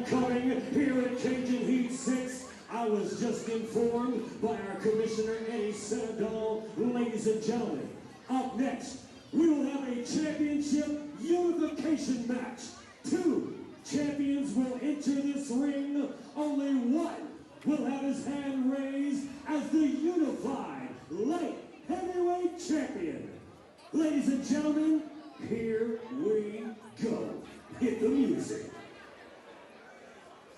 coming here at Cajun Heat 6. I was just informed by our commissioner, Eddie Sandoval. Ladies and gentlemen, up next, we will have a championship unification match. 2 champions will enter this ring. Only one will have his hand raised as the unified light heavyweight champion. Ladies and gentlemen, here we go. Hit the music.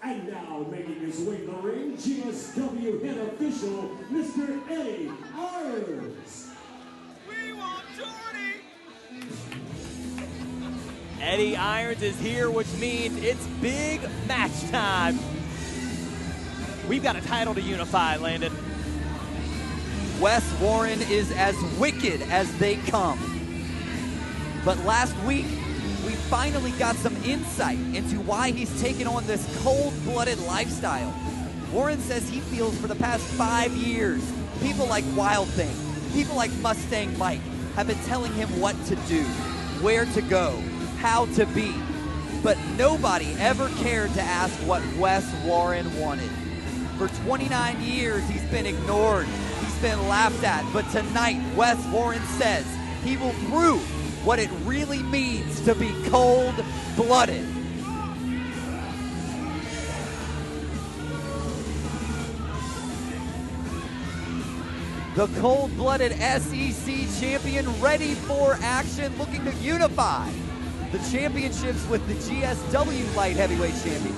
And now, making his way to the ring, GSW head official, Mr. Eddie Irons. We want Jordy! Eddie Irons is here, which means it's big match time. We've got a title to unify, Landon. Wes Warren is as wicked as they come. But last week, we finally got some insight into why he's taken on this cold-blooded lifestyle. Warren says he feels for the past 5 years, people like WildThing, people like Mustang Mike have been telling him what to do, where to go, how to be. But nobody ever cared to ask what Wes Warren wanted. For 29 years, he's been ignored, he's been laughed at, but tonight, Wes Warren says he will prove what it really means to be cold-blooded. The cold-blooded SEC champion ready for action, looking to unify the championships with the GSW light heavyweight champion.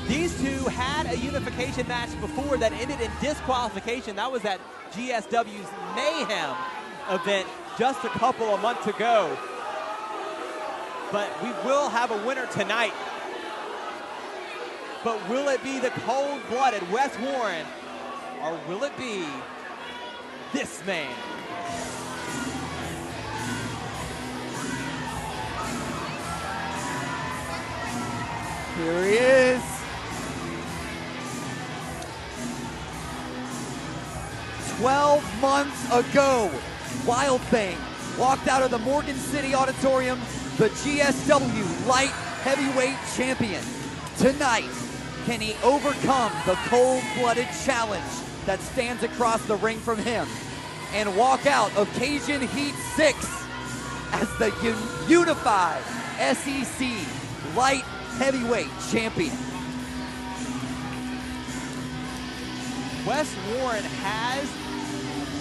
These two had a unification match before that ended in disqualification. That was at GSW's Mayhem event just a couple of months ago. But we will have a winner tonight. But will it be the cold-blooded Wes Warren, or will it be this man? Here he is. 12 months ago, WildThing walked out of the Morgan City Auditorium, the GSW light heavyweight champion. Tonight, can he overcome the cold-blooded challenge that stands across the ring from him and walk out of Cajun Heat 6 as the unified SEC light heavyweight champion? Wes Warren has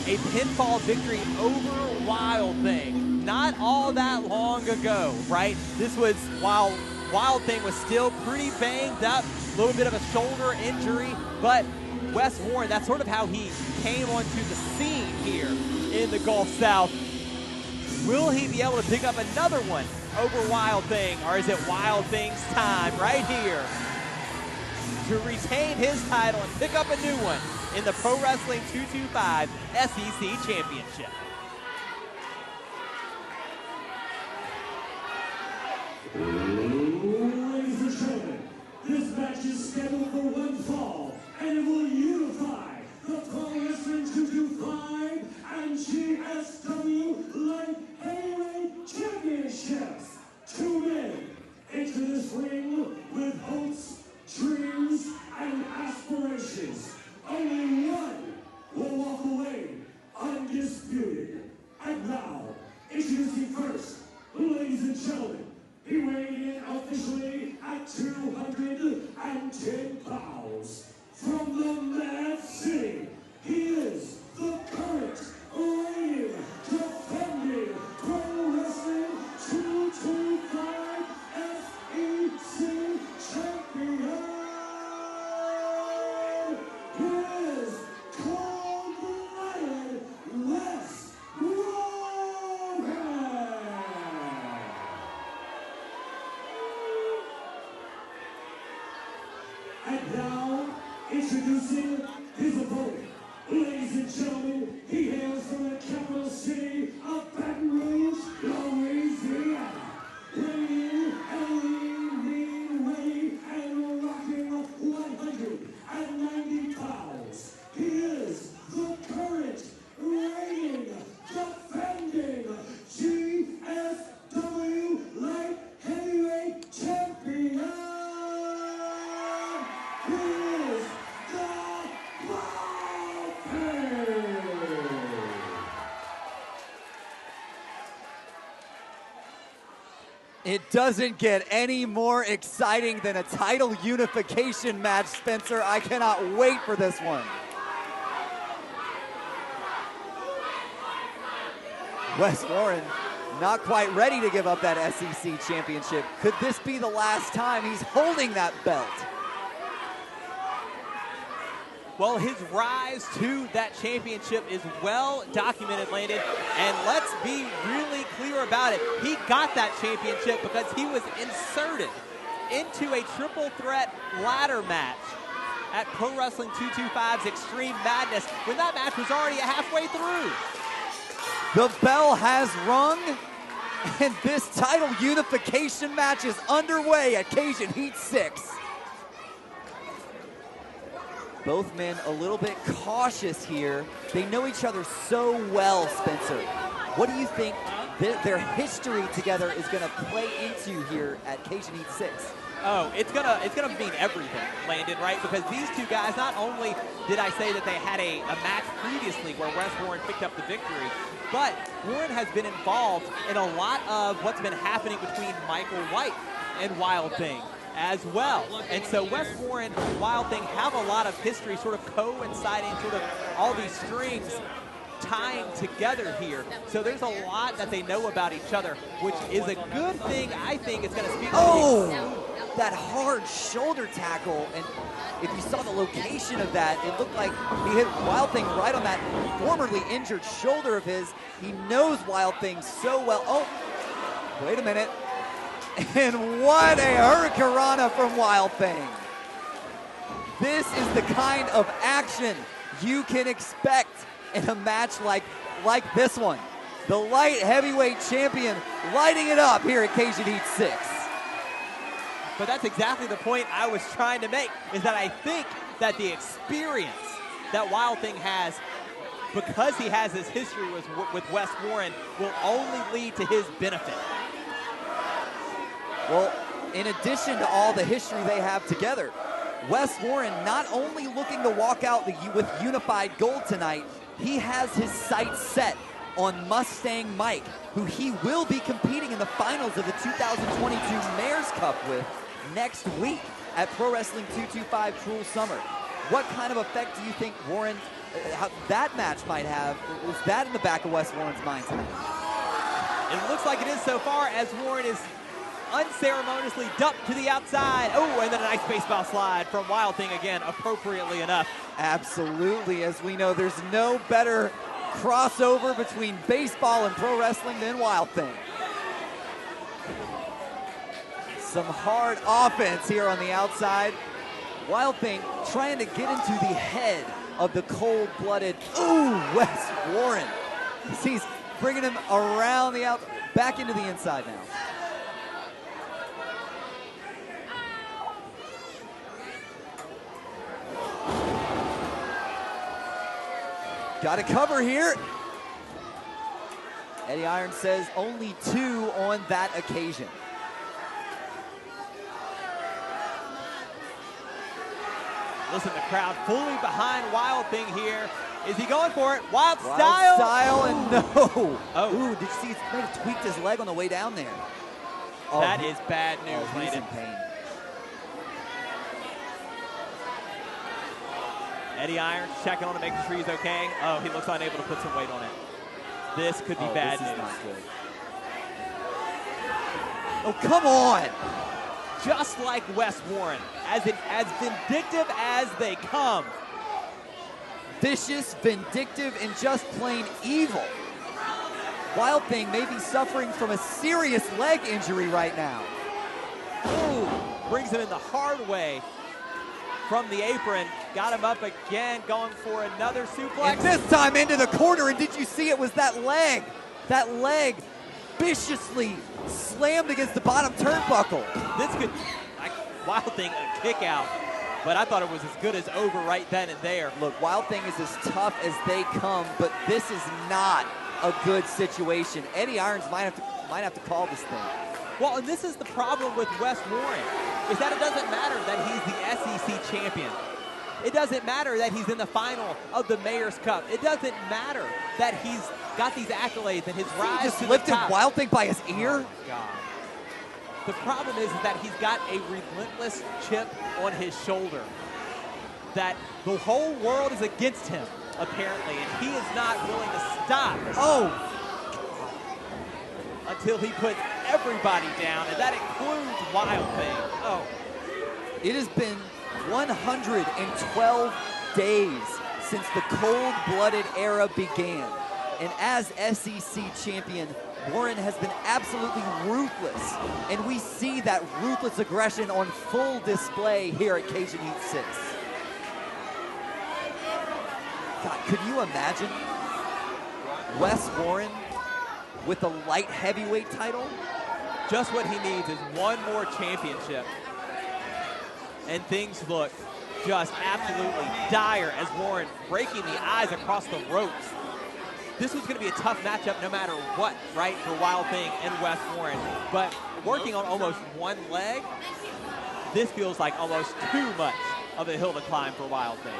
a pinfall victory over WildThing not all that long ago, right? This was while WildThing was still pretty banged up, a little bit of a shoulder injury, but Wes Warren, that's sort of how he came onto the scene here in the Gulf South. Will he be able to pick up another one over WildThing, or is it WildThing's time right here to retain his title and pick up a new one in the Pro Wrestling 225 SEC Championship? Ladies and gentlemen, this match is scheduled for one fall, and it will unify the Pro Wrestling 225 and GSW Light Heavyweight Championships. 2 men into this ring with hopes, dreams, and aspirations. Only one will walk away undisputed. And now, introducing first, ladies and gentlemen, he weighed in officially at 210 pounds. From the Mad City, he is the current reigning, defending Pro Wrestling 225 SEC champion. He is cold-blooded Wes Warren. And now, introducing his opponent. Ladies and gentlemen, he hails from the capital city of Baton Rouge, Louisiana. Weighing and rocking 190 pounds. He is the current reigning, defending GSW Light Heavyweight Champion. It doesn't get any more exciting than a title unification match, Spencer. I cannot wait for this one. Wes Warren not quite ready to give up that SEC championship. Could this be the last time he's holding that belt? Well, his rise to that championship is well documented, Landon, and let's be really clear about it. He got that championship because he was inserted into a triple threat ladder match at Pro Wrestling 225's Extreme Madness when that match was already halfway through. The bell has rung, and this title unification match is underway at Cajun Heat 6. Both men a little bit cautious here. They know each other so well, Spencer. What do you think their history together is going to play into here at Cajun Heat 6? Oh, it's gonna mean everything, Landon, right? Because these two guys, not only did I say that they had a match previously where Wes Warren picked up the victory, but Warren has been involved in a lot of what's been happening between Michael White and WildThing as well. And so Wes Warren and WildThing have a lot of history sort of coinciding, sort of all these strings tying together here. So there's a lot that they know about each other, which is a good thing. I think it's going to speak to that hard shoulder tackle. And if you saw the location of that, it looked like he hit WildThing right on that formerly injured shoulder of his. He knows WildThing so well. Oh, wait a minute. And what a hurricanrana from WildThing. This is the kind of action you can expect in a match like this one. The light heavyweight champion lighting it up here at Cajun Heat 6. But that's exactly the point I was trying to make, is that I think that the experience that WildThing has, because he has this history with Wes Warren, will only lead to his benefit. Well, in addition to all the history they have together, Wes Warren not only looking to walk out with unified gold tonight, he has his sights set on Mustang Mike, who he will be competing in the finals of the 2022 Mayor's Cup with next week at Pro Wrestling 225 Cruel Summer. What kind of effect do you think Warren, that match might have? Is that in the back of Wes Warren's mind tonight? It looks like it is so far, as Warren is unceremoniously dumped to the outside. Oh, and then a nice baseball slide from WildThing again, appropriately enough. Absolutely. As we know, there's no better crossover between baseball and pro wrestling than WildThing. Some hard offense here on the outside. WildThing trying to get into the head of the cold-blooded, Wes Warren. He's bringing him around the out, back into the inside now. Got a cover here. Eddie Irons says only 2 on that occasion. Listen, the crowd fully behind WildThing here. Is he going for it? Wild Style. style. Style, and no. Oh. Ooh, did you see? He might have tweaked his leg on the way down there. Oh, that is bad news, he's Landon. in pain. Eddie Irons checking on to make sure he's okay. Oh, he looks unable to put some weight on it. This could be bad news. This is not good. Oh, come on. Just like Wes Warren, as vindictive as they come. Vicious, vindictive, and just plain evil. WildThing may be suffering from a serious leg injury right now. Ooh, brings him in the hard way from the apron. Got him up again, going for another suplex. And this time into the corner, and did you see it was that leg? That leg viciously slammed against the bottom turnbuckle. This could, WildThing, a kick out. But I thought it was as good as over right then and there. Look, WildThing is as tough as they come, but this is not a good situation. Eddie Irons might have to call this thing. Well, and this is the problem with Wes Warren, is that it doesn't matter that he's the SEC champion. It doesn't matter that he's in the final of the Mayor's Cup. It doesn't matter that he's got these accolades and his rise just to lifted the top. WildThing by his ear. Oh, God. The problem is that he's got a relentless chip on his shoulder. That the whole world is against him, apparently, and he is not willing to stop. Oh! Until he puts everybody down, and that includes WildThing. Oh. It has been 112 days since the cold-blooded era began. And as SEC champion, Warren has been absolutely ruthless. And we see that ruthless aggression on full display here at Cajun Heat 6. God, could you imagine Wes Warren with the light heavyweight title? Just what he needs is one more championship. And things look just absolutely dire as Warren breaking the eyes across the ropes. This was going to be a tough matchup no matter what, right, for WildThing and Wes Warren. But working on almost one leg, this feels like almost too much of a hill to climb for WildThing.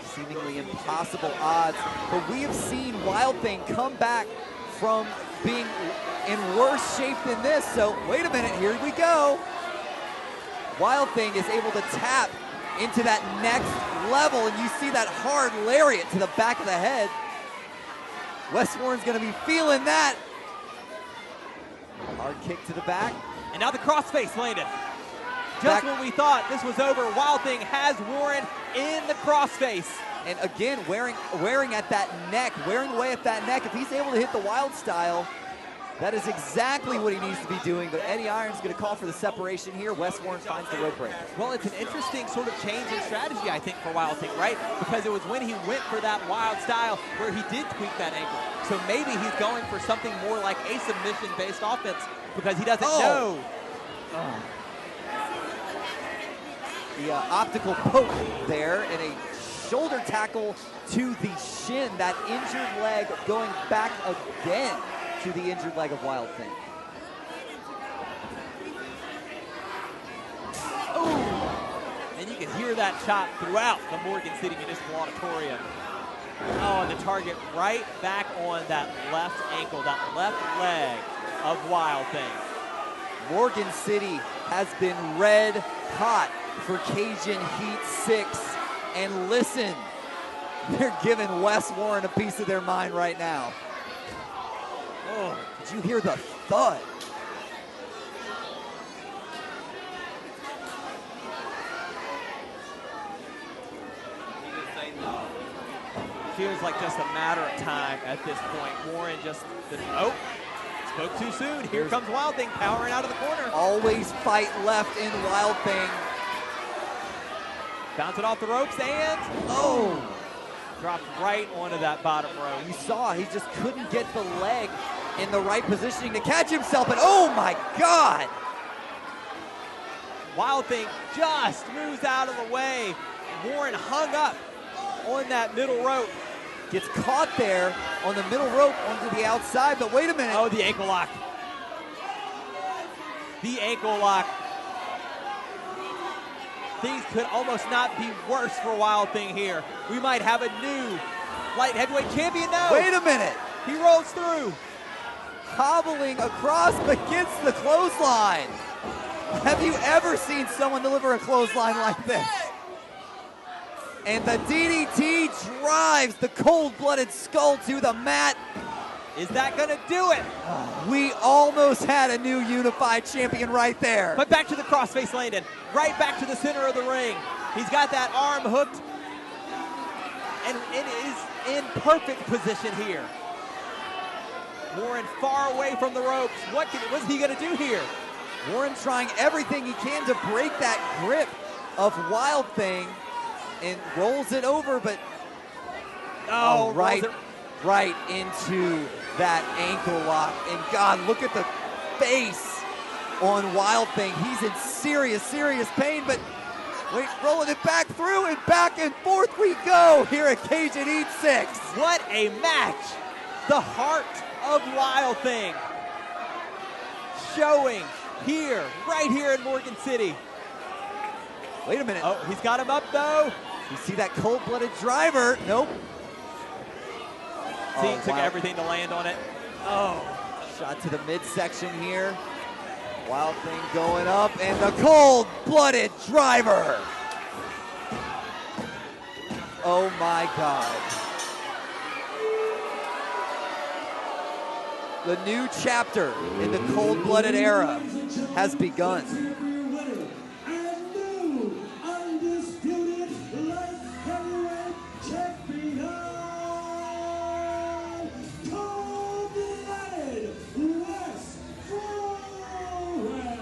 Seemingly impossible odds, but we have seen WildThing come back from being in worse shape than this. So wait a minute, here we go. WildThing is able to tap into that next level, and you see that hard lariat to the back of the head. Wes Warren's gonna be feeling that. Hard kick to the back. And now the crossface landed. Just when we thought this was over, WildThing has Warren in the crossface. And again, wearing at that neck, wearing away at that neck. If he's able to hit the wild style, that is exactly what he needs to be doing. But Eddie Iron's going to call for the separation here. Wes Warren finds the rope break. Well, it's an interesting sort of change in strategy, I think, for WildThing, right? Because it was when he went for that wild style where he did tweak that ankle. So maybe he's going for something more like a submission-based offense because he doesn't know. Oh. The optical poke there and a shoulder tackle to the shin. That injured leg going back again to the injured leg of WildThing. Oh, and you can hear that chop throughout the Morgan City Municipal Auditorium. Oh, and the target right back on that left ankle, that left leg of WildThing. Morgan City has been red hot for Cajun Heat 6. And listen, they're giving Wes Warren a piece of their mind right now. Oh, did you hear the thud? Feels like just a matter of time at this point. Warren just, spoke too soon. Here comes WildThing powering out of the corner. Always fight left in WildThing. Bouncing off the ropes and, dropped right onto that bottom row. You saw he just couldn't get the leg in the right positioning to catch himself, and oh my God! WildThing just moves out of the way. Warren hung up on that middle rope. Gets caught there on the middle rope onto the outside, but wait a minute. Oh, the ankle lock. The ankle lock. Things could almost not be worse for WildThing here. We might have a new light heavyweight champion now. Wait a minute. He rolls through. Hobbling across but gets the clothesline. Have you ever seen someone deliver a clothesline like this? And the DDT drives the cold-blooded skull to the mat. Is that gonna do it? We almost had a new unified champion right there. But back to the crossface landed. Right back to the center of the ring. He's got that arm hooked. And it is in perfect position here. Warren far away from the ropes. What's he gonna do here? Warren trying everything he can to break that grip of WildThing and rolls it over, but right into that ankle lock. And God, look at the face on WildThing. He's in serious, serious pain, but wait, rolling it back through and back and forth we go here at Cajun Heat 6. What a match. The heart of WildThing showing here, right here in Morgan City. Wait a minute. Oh, he's got him up though. You see that cold-blooded driver. Nope. Team took everything to land on it. Oh. Shot to the midsection here. WildThing going up, and the cold-blooded driver. Oh my God. The new chapter in the cold-blooded era has begun. And new undisputed light heavyweight champion, cold-blooded Wes Warren.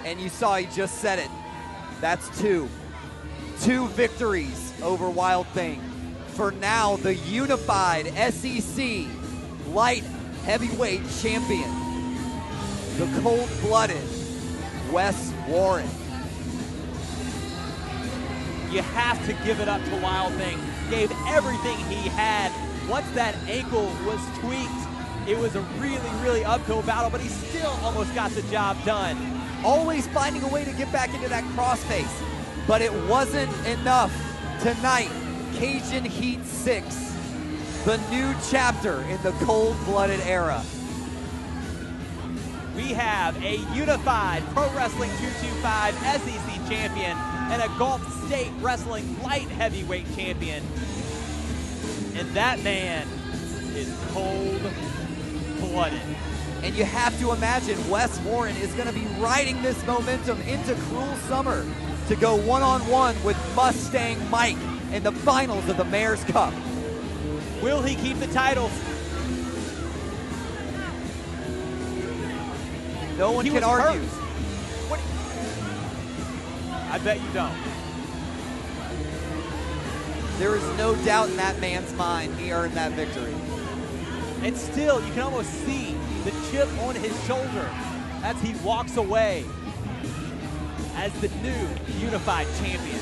And you saw he just said it. That's two. 2 victories over WildThing. For now, the unified SEC light heavyweight champion, the cold-blooded Wes Warren. You have to give it up to WildThing. Gave everything he had. Once that ankle was tweaked, it was a really, really uphill battle, but he still almost got the job done. Always finding a way to get back into that crossface, but it wasn't enough tonight. Cajun Heat 6, the new chapter in the cold-blooded era. We have a unified Pro Wrestling 225 SEC champion and a Gulf State Wrestling light heavyweight champion. And that man is cold-blooded. And you have to imagine Wes Warren is going to be riding this momentum into Cruel Summer to go one-on-one with Mustang Mike in the finals of the Mayor's Cup. Will he keep the titles? No one He can was argue. hurt. What? I bet you don't. There is no doubt in that man's mind he earned that victory. And still, you can almost see the chip on his shoulder as he walks away as the new unified champion.